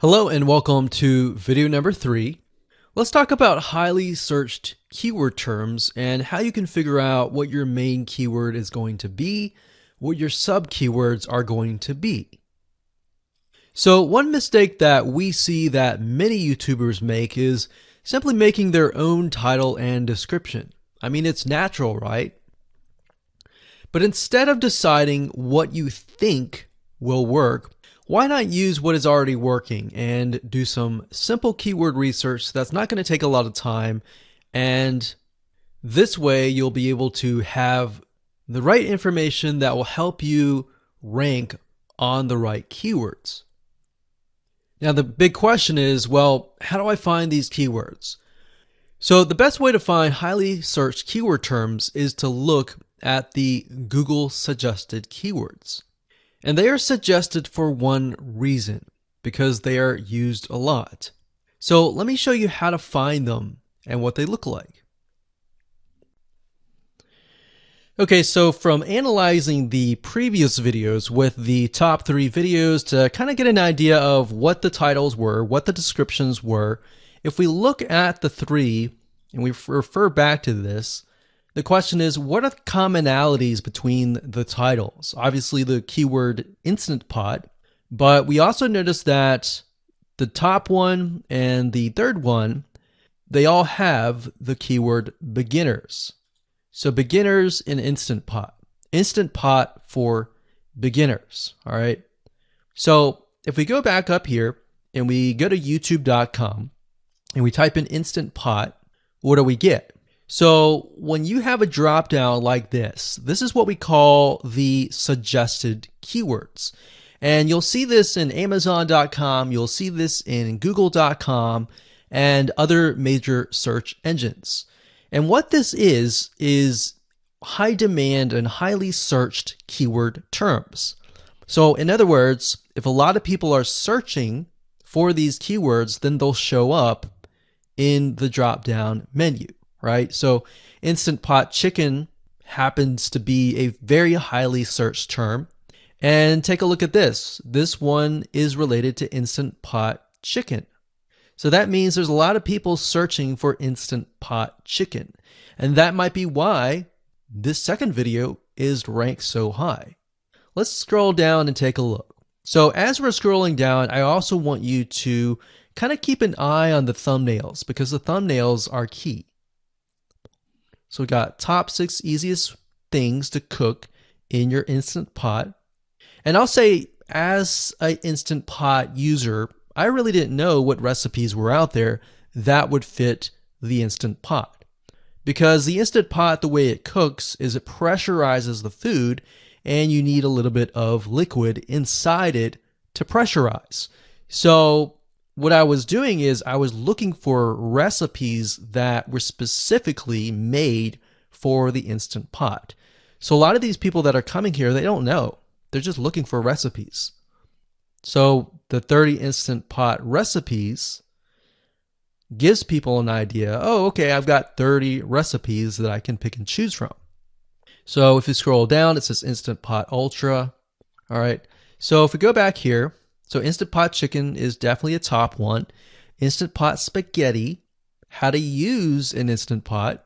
Hello and welcome to video number 3. Let's talk about highly searched keyword terms and how you can figure out what your main keyword is going to be, what your sub keywords are going to be. So one mistake that we see that many YouTubers make is simply making their own title and description. I mean, it's natural, right? But instead of deciding what you think will work, why not use what is already working and do some simple keyword research that's not going to take a lot of time, and this way you'll be able to have the right information that will help you rank on the right keywords. Now the big question is, well, how do I find these keywords? So the best way to find highly searched keyword terms is to look at the Google suggested keywords. And they are suggested for one reason, because they are used a lot. So let me show you how to find them and what they look like. Okay, so from analyzing the previous videos with the top 3 videos to kind of get an idea of what the titles were, what the descriptions were, if we look at the 3 and we refer back to this, the question is, what are the commonalities between the titles? Obviously the keyword Instant Pot, but we also notice that the top one and the third one, they all have the keyword beginners. So beginners in Instant Pot. Instant Pot for beginners, all right? So if we go back up here and we go to youtube.com and we type in Instant Pot, what do we get? So when you have a drop down like this is what we call the suggested keywords. And you'll see this in Amazon.com, you'll see this in Google.com and other major search engines. And what this is high demand and highly searched keyword terms. So in other words, if a lot of people are searching for these keywords, then they'll show up in the drop down menu. Right? So Instant Pot chicken happens to be a very highly searched term. And take a look at this. This one is related to Instant Pot chicken. So that means there's a lot of people searching for Instant Pot chicken. And that might be why this second video is ranked so high. Let's scroll down and take a look. So as we're scrolling down, I also want you to kind of keep an eye on the thumbnails, because the thumbnails are key. So we got top 6 easiest things to cook in your Instant Pot. And I'll say, as an Instant Pot user, I really didn't know what recipes were out there that would fit the Instant Pot. Because the Instant Pot, the way it cooks is it pressurizes the food, and you need a little bit of liquid inside it to pressurize. So what I was doing is I was looking for recipes that were specifically made for the Instant Pot. So a lot of these people that are coming here, they don't know. They're just looking for recipes. So the 30 Instant Pot recipes gives people an idea. Oh, okay, I've got 30 recipes that I can pick and choose from. So if you scroll down, it says Instant Pot Ultra. All right. So if we go back here, so Instant Pot chicken is definitely a top one. Instant Pot spaghetti, how to use an Instant Pot.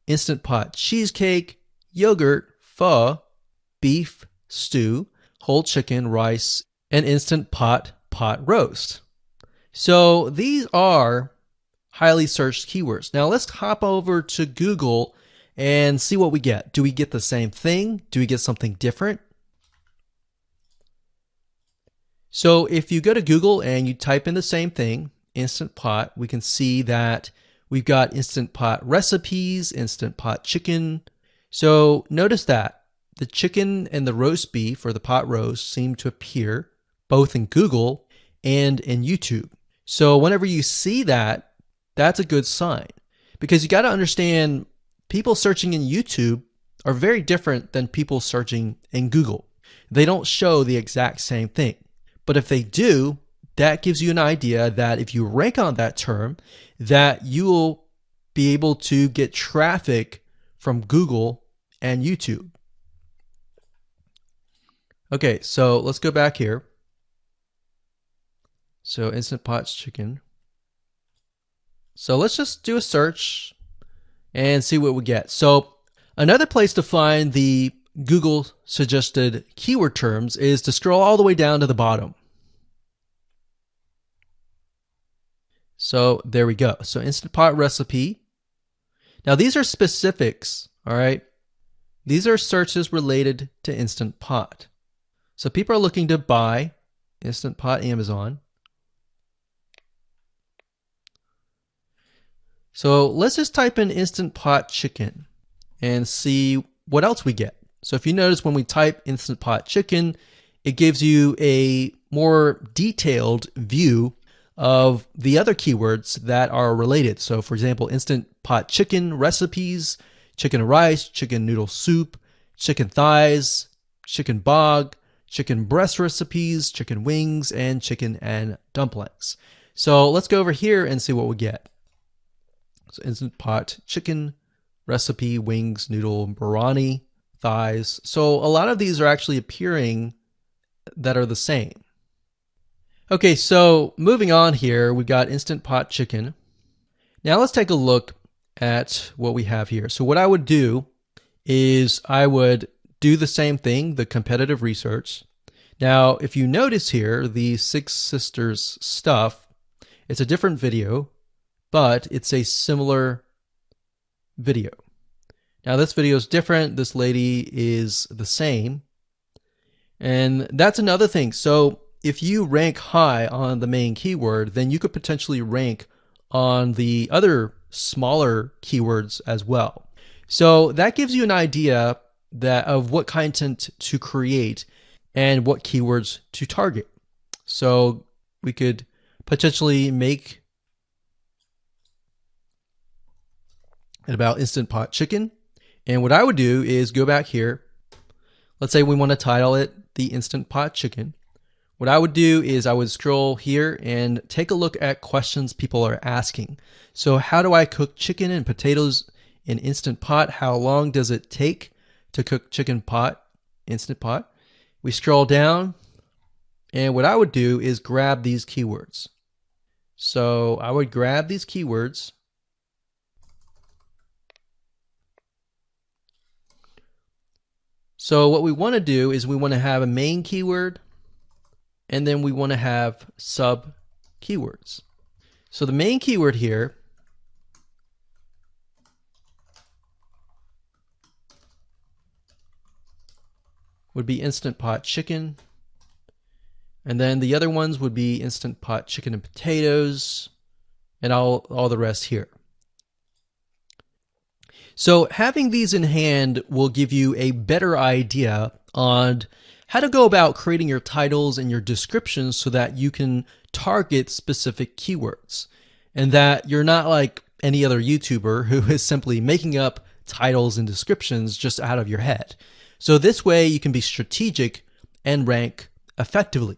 Instant Pot cheesecake, yogurt, pho, beef stew, whole chicken, rice, and Instant Pot pot roast. So these are highly searched keywords. Now let's hop over to Google and see what we get. Do we get the same thing? Do we get something different? So if you go to Google and you type in the same thing, Instant Pot, we can see that we've got Instant Pot recipes, Instant Pot chicken. So notice that the chicken and the roast beef, or the pot roast, seem to appear both in Google and in YouTube. So whenever you see that, that's a good sign, because you got to understand, people searching in YouTube are very different than people searching in Google. They don't show the exact same thing. But if they do, that gives you an idea that if you rank on that term, that you will be able to get traffic from Google and YouTube. Okay, so let's go back here. So Instant Pot chicken. So let's just do a search and see what we get. So another place to find the Google suggested keyword terms is to scroll all the way down to the bottom. So there we go. So Instant Pot recipe. Now these are specifics, all right? These are searches related to Instant Pot. So people are looking to buy Instant Pot Amazon. So let's just type in Instant Pot chicken and see what else we get. So if you notice when we type Instant Pot chicken, it gives you a more detailed view of the other keywords that are related. So for example, Instant Pot chicken recipes, chicken rice, chicken noodle soup, chicken thighs, chicken bog, chicken breast recipes, chicken wings, and chicken and dumplings. So let's go over here and see what we get. So Instant Pot chicken recipe, wings, noodle, biryani, thighs. So a lot of these are actually appearing that are the same. Okay, so moving on here, we've got Instant Pot chicken. Now let's take a look at what we have here. So what I would do is I would do the same thing, the competitive research. Now, if you notice here, the Six Sisters stuff, it's a different video, but it's a similar video. Now this video is different. This lady is the same. And that's another thing. So if you rank high on the main keyword, then you could potentially rank on the other smaller keywords as well. So that gives you an idea of what content to create and what keywords to target. So we could potentially make it about Instant Pot chicken. And what I would do is go back here. Let's say we want to title it the Instant Pot chicken. What I would do is I would scroll here and take a look at questions people are asking. So how do I cook chicken and potatoes in Instant Pot? How long does it take to cook chicken pot, Instant Pot? We scroll down, and what I would do is grab these keywords. So I would grab these keywords. So what we want to do is we want to have a main keyword, and then we want to have sub keywords. So the main keyword here would be Instant Pot chicken. And then the other ones would be Instant Pot chicken and potatoes, and all the rest here. So having these in hand will give you a better idea on how to go about creating your titles and your descriptions so that you can target specific keywords, and that you're not like any other YouTuber who is simply making up titles and descriptions just out of your head. So this way you can be strategic and rank effectively.